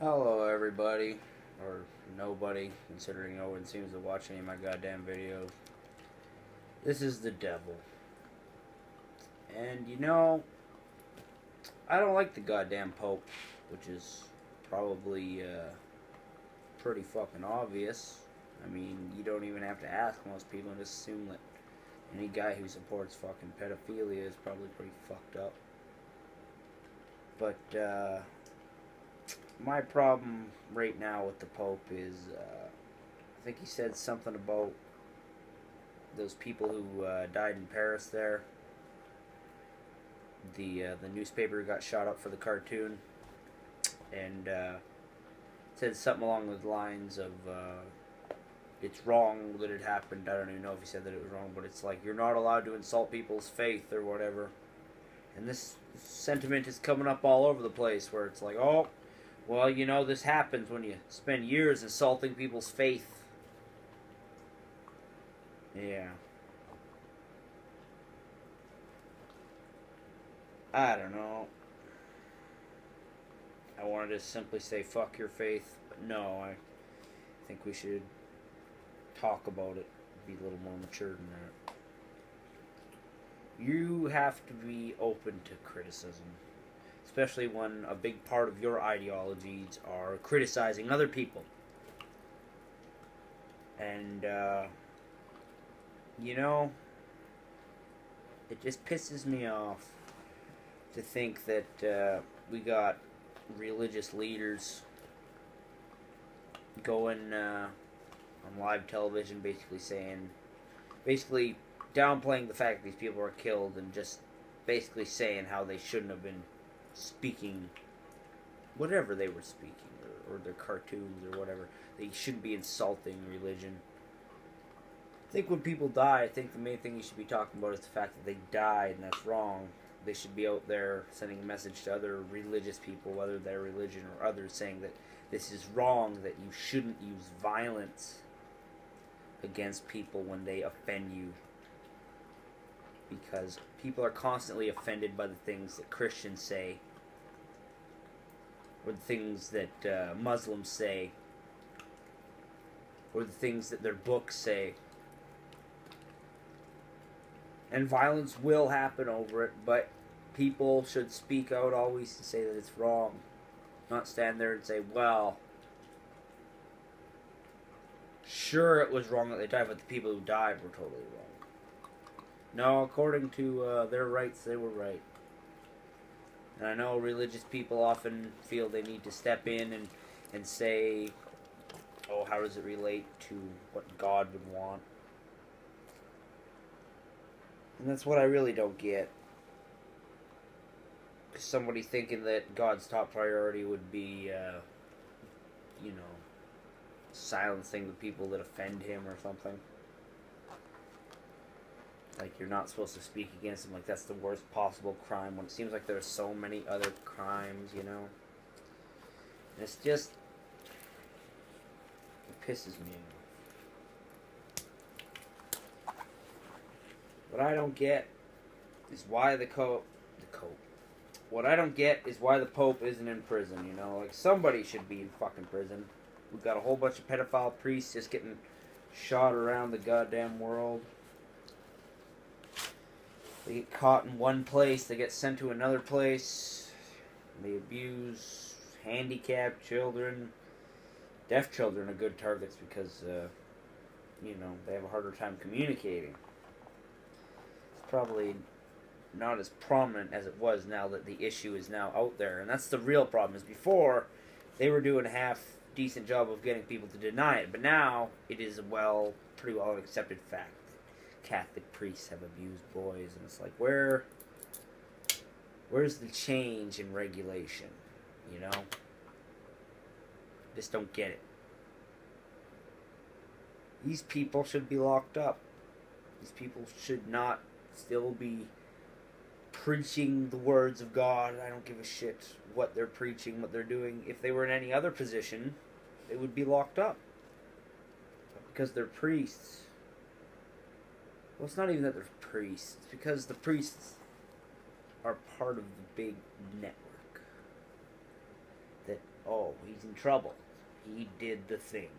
Hello, everybody, or nobody, considering no one seems to watch any of my goddamn videos. This is the devil. And I don't like the goddamn Pope, which is probably pretty fucking obvious. I mean, you don't even have to ask most people and just assume that any guy who supports fucking pedophilia is probably pretty fucked up. But, my problem right now with the Pope is, I think he said something about those people who died in Paris there. The newspaper got shot up for the cartoon, and said something along the lines of it's wrong that it happened. I don't even know if he said that it was wrong, but it's like you're not allowed to insult people's faith or whatever. And this sentiment is coming up all over the place, where it's like, oh, well, this happens when you spend years insulting people's faith. Yeah. I don't know. I wanted to simply say fuck your faith, but no, I think we should talk about it, be a little more mature than that. You have to be open to criticism, especially when a big part of your ideologies are criticizing other people. And, it just pisses me off to think that we got religious leaders going on live television basically downplaying the fact that these people are killed and just basically saying how they shouldn't have been speaking whatever they were speaking, or their cartoons or whatever. They shouldn't be insulting religion. I think when people die, I think the main thing you should be talking about is the fact that they died, and that's wrong. They should be out there sending a message to other religious people, whether they're religion or others, saying that this is wrong, that you shouldn't use violence against people when they offend you. Because people are constantly offended by the things that Christians say, or the things that Muslims say, or the things that their books say. And violence will happen over it, but people should speak out always to say that it's wrong. Not stand there and say, well, sure it was wrong that they died, but the people who died were totally wrong. No, according to their rights, they were right. And I know religious people often feel they need to step in and say, oh, how does it relate to what God would want? And that's what I really don't get. Because somebody thinking that God's top priority would be, silencing the people that offend him or something. Like, you're not supposed to speak against him. Like, that's the worst possible crime, when it seems like there's so many other crimes, And it's just, it pisses me off. What I don't get is why What I don't get is why the Pope isn't in prison, Like, somebody should be in fucking prison. We've got a whole bunch of pedophile priests just getting shot around the goddamn world. They get caught in one place, they get sent to another place. They abuse handicapped children. Deaf children are good targets because, they have a harder time communicating. Probably not as prominent as it was now that the issue is now out there. And that's the real problem, is before they were doing a half decent job of getting people to deny it, but now it is pretty well accepted fact that Catholic priests have abused boys, and it's like, where's the change in regulation? Just don't get it. These people should be locked up. These people should not still be preaching the words of God. I don't give a shit what they're preaching, what they're doing. If they were in any other position, they would be locked up. But because they're priests. Well, it's not even that they're priests. It's because the priests are part of the big network. that, oh, he's in trouble. He did the thing.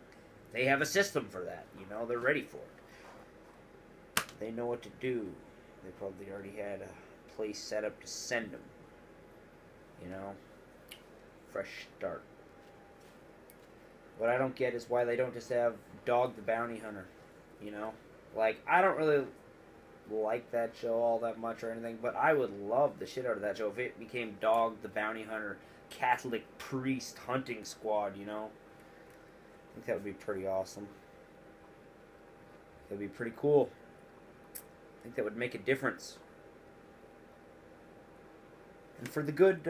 They have a system for that, you know, they're ready for it. They know what to do. They probably already had a place set up to send them. You know? Fresh start. What I don't get is why they don't just have Dog the Bounty Hunter. You know? Like, I don't really like that show all that much or anything, but I would love the shit out of that show if it became Dog the Bounty Hunter Catholic Priest Hunting Squad, you know? I think that would be pretty awesome. That would be pretty cool. I think that would make a difference. And for the good,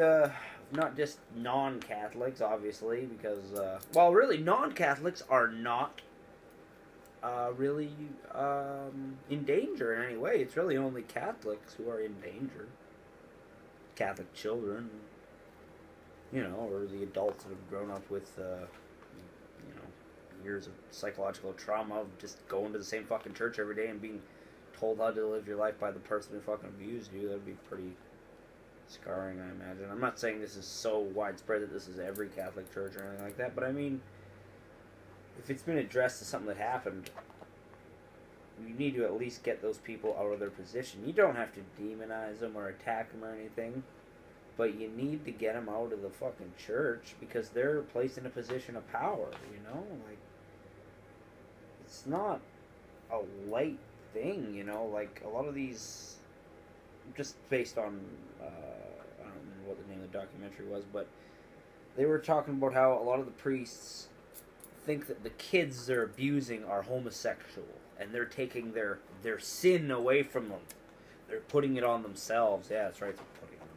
not just non-Catholics, obviously, because, well, really, non-Catholics are not really in danger in any way. It's really only Catholics who are in danger. Catholic children, you know, or the adults that have grown up with, you know, years of psychological trauma of just going to the same fucking church every day and being told how to live your life by the person who fucking abused you. That would be pretty scarring, I imagine. I'm not saying this is so widespread that this is every Catholic church or anything like that, but I mean, if it's been addressed as something that happened, you need to at least get those people out of their position. You don't have to demonize them or attack them or anything, but you need to get them out of the fucking church because they're placed in a position of power, you know? Like, it's not a light thing, you know? Like, a lot of these, just based on, I don't remember what the name of the documentary was, but they were talking about how a lot of the priests think that the kids they're abusing are homosexual, and they're taking their sin away from them. They're putting it on themselves. Yeah, that's right, they're putting it on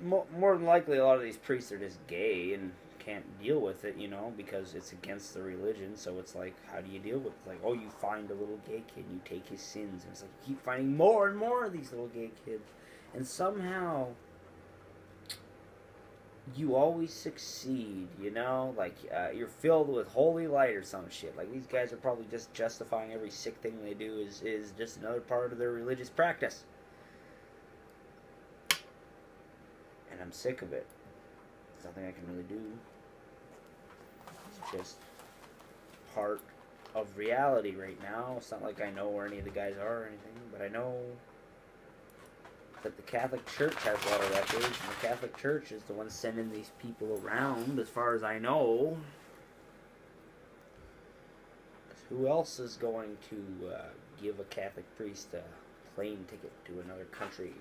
themselves. More than likely, a lot of these priests are just gay and can't deal with it, you know, because it's against the religion. So it's like, how do you deal with it? Like, oh, you find a little gay kid and you take his sins, and it's like you keep finding more and more of these little gay kids, and somehow you always succeed, you know? Like, you're filled with holy light or some shit. Like, these guys are probably just justifying every sick thing they do is just another part of their religious practice. And I'm sick of it. There's nothing I can really do. It's just part of reality right now. It's not like I know where any of the guys are or anything, but I know that the Catholic Church has a lot of records, and the Catholic Church is the one sending these people around, as far as I know. Who else is going to give a Catholic priest a plane ticket to another country?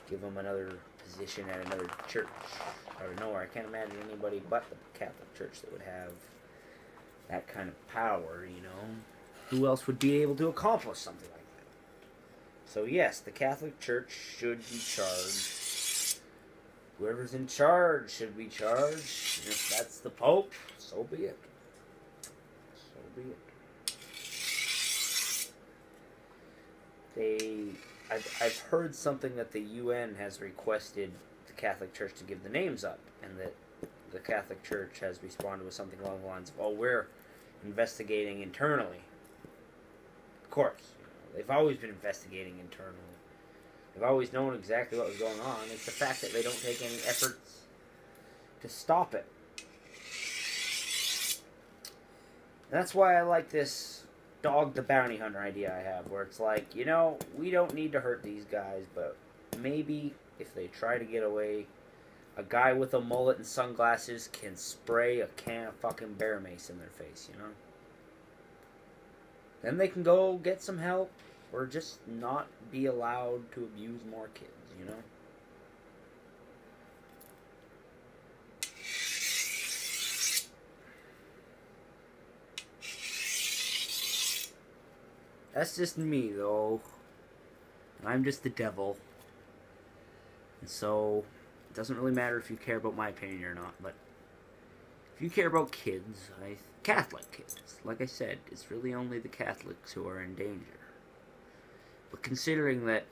Give him another position at another church out of nowhere? I can't imagine anybody but the Catholic Church that would have that kind of power, you know? Who else would be able to accomplish something like that? So yes, the Catholic Church should be charged. Whoever's in charge should be charged. And if that's the Pope, so be it. So be it. I've heard something that the UN has requested the Catholic Church to give the names up, and that the Catholic Church has responded with something along the lines of, oh, we're investigating internally. Of course. They've always been investigating internally. They've always known exactly what was going on. It's the fact that they don't take any efforts to stop it. And that's why I like this Dog the Bounty Hunter idea I have, where it's like, you know, we don't need to hurt these guys, but maybe if they try to get away, a guy with a mullet and sunglasses can spray a can of fucking bear mace in their face, you know? Then they can go get some help, or just not be allowed to abuse more kids, you know? That's just me, though. I'm just the devil. And so, it doesn't really matter if you care about my opinion or not, but if you care about kids, Catholic kids, like I said, it's really only the Catholics who are in danger. But considering that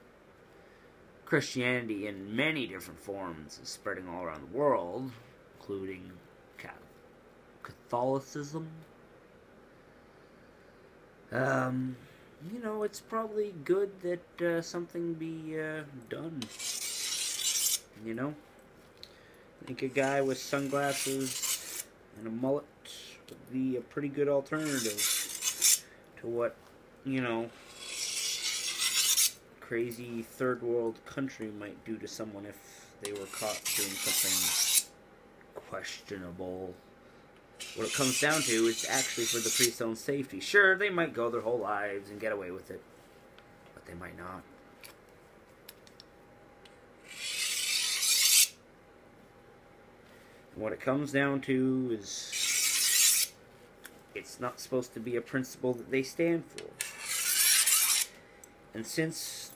Christianity in many different forms is spreading all around the world, including Catholicism, you know, it's probably good that something be done. You know? I think a guy with sunglasses and a mullet would be a pretty good alternative to what, you know, crazy third world country might do to someone if they were caught doing something questionable. What it comes down to is actually for the priest's own safety. Sure, they might go their whole lives and get away with it, but they might not. And what it comes down to is it's not supposed to be a principle that they stand for. And since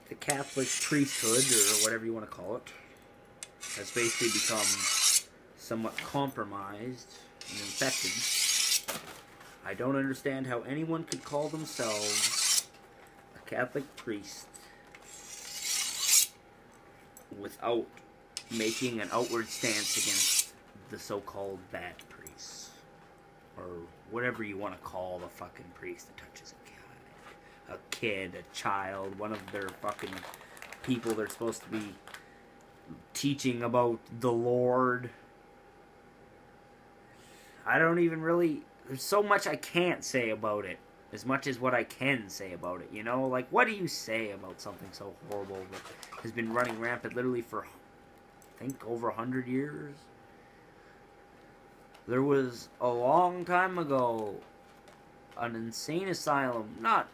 the Catholic priesthood, or whatever you want to call it, has basically become somewhat compromised and infected, I don't understand how anyone could call themselves a Catholic priest without making an outward stance against the so-called bad priests. Or whatever you want to call the fucking priest that touches a kid, a child, one of their fucking people they're supposed to be teaching about the Lord. I don't even really... There's so much I can't say about it, as much as what I can say about it, you know? Like, what do you say about something so horrible that has been running rampant literally for, I think, over 100 years? There was, a long time ago, an insane asylum, not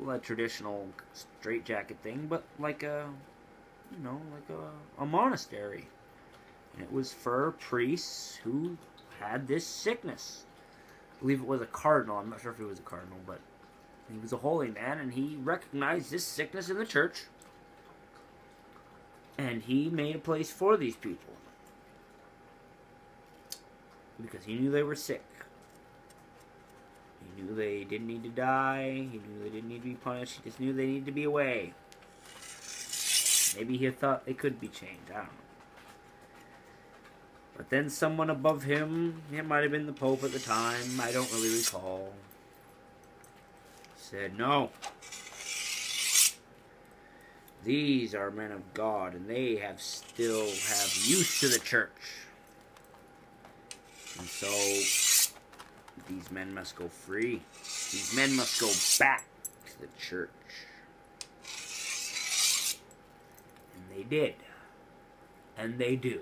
a traditional straitjacket thing, but like a, you know, like a monastery. And it was for priests who had this sickness. I believe it was a cardinal. I'm not sure if he was a cardinal, but he was a holy man, and he recognized this sickness in the church, and he made a place for these people because he knew they were sick. He knew they didn't need to die. He knew they didn't need to be punished. He just knew they needed to be away. Maybe he thought they could be changed. I don't know. But then someone above him, it might have been the Pope at the time, I don't really recall, said, no. These are men of God, and they still have use to the church. And so, these men must go free. These men must go back to the church. And they did. And they do.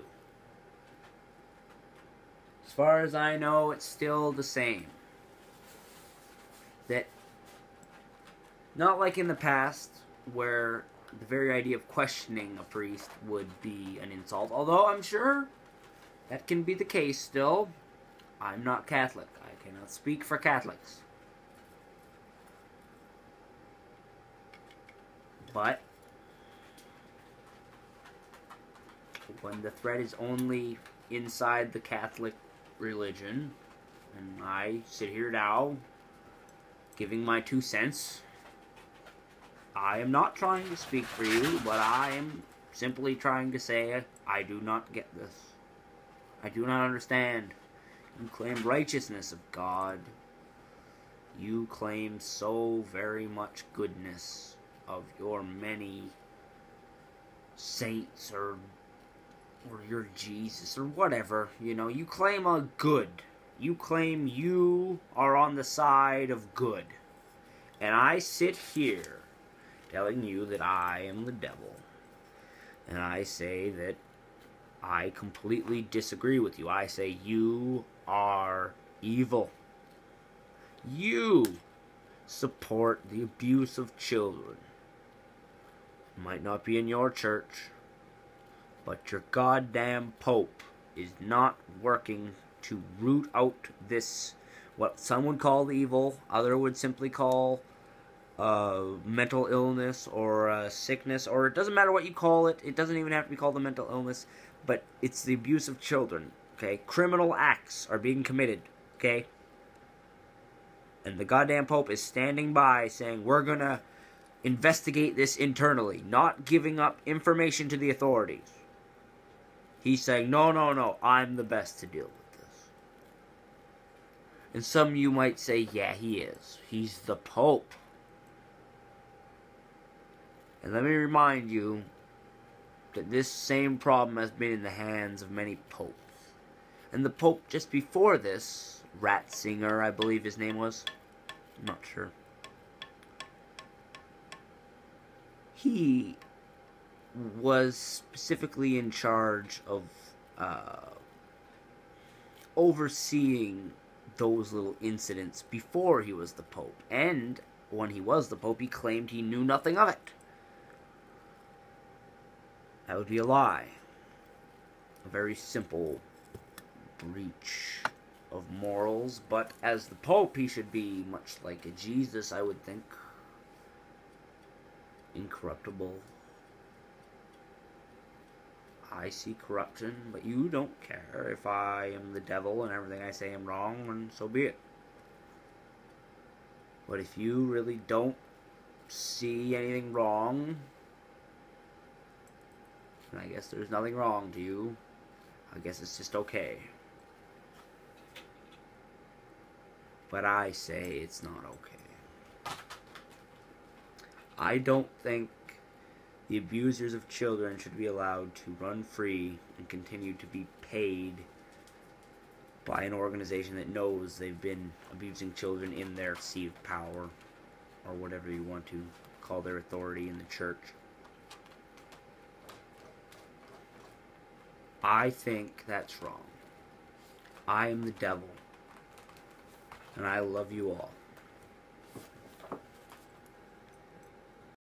As far as I know, it's still the same. That, not like in the past, where the very idea of questioning a priest would be an insult, although I'm sure that can be the case still. I'm not Catholic. I cannot speak for Catholics. But when the threat is only inside the Catholic religion, and I sit here now giving my 2 cents, I am not trying to speak for you, but I am simply trying to say I do not get this. I do not understand. You claim righteousness of God. You claim so very much goodness of your many saints or your Jesus or whatever. You know, you claim a good. You claim you are on the side of good. And I sit here telling you that I am the devil. And I say that I completely disagree with you. I say you are evil. You support the abuse of children. It might not be in your church, but your goddamn Pope is not working to root out this, what some would call evil, other would simply call mental illness or sickness, or it doesn't matter what you call it. It doesn't even have to be called a mental illness, but it's the abuse of children, okay? Criminal acts are being committed, okay? And the goddamn Pope is standing by saying, we're gonna investigate this internally, not giving up information to the authorities. He's saying, no, I'm the best to deal with this. And some of you might say, yeah, he is. He's the Pope. And let me remind you that this same problem has been in the hands of many popes. And the pope just before this, Ratzinger, I believe his name was, I'm not sure, he was specifically in charge of overseeing those little incidents before he was the pope. And when he was the pope, he claimed he knew nothing of it. That would be a lie. A very simple breach of morals. But as the pope, he should be much like a Jesus, I would think. Incorruptible. I see corruption, but you don't care. If I am the devil and everything I say am wrong, then so be it. But if you really don't see anything wrong, then I guess there's nothing wrong to you. I guess it's just okay. But I say it's not okay. I don't think the abusers of children should be allowed to run free and continue to be paid by an organization that knows they've been abusing children in their seat of power, or whatever you want to call their authority in the church. I think that's wrong. I am the devil, and I love you all.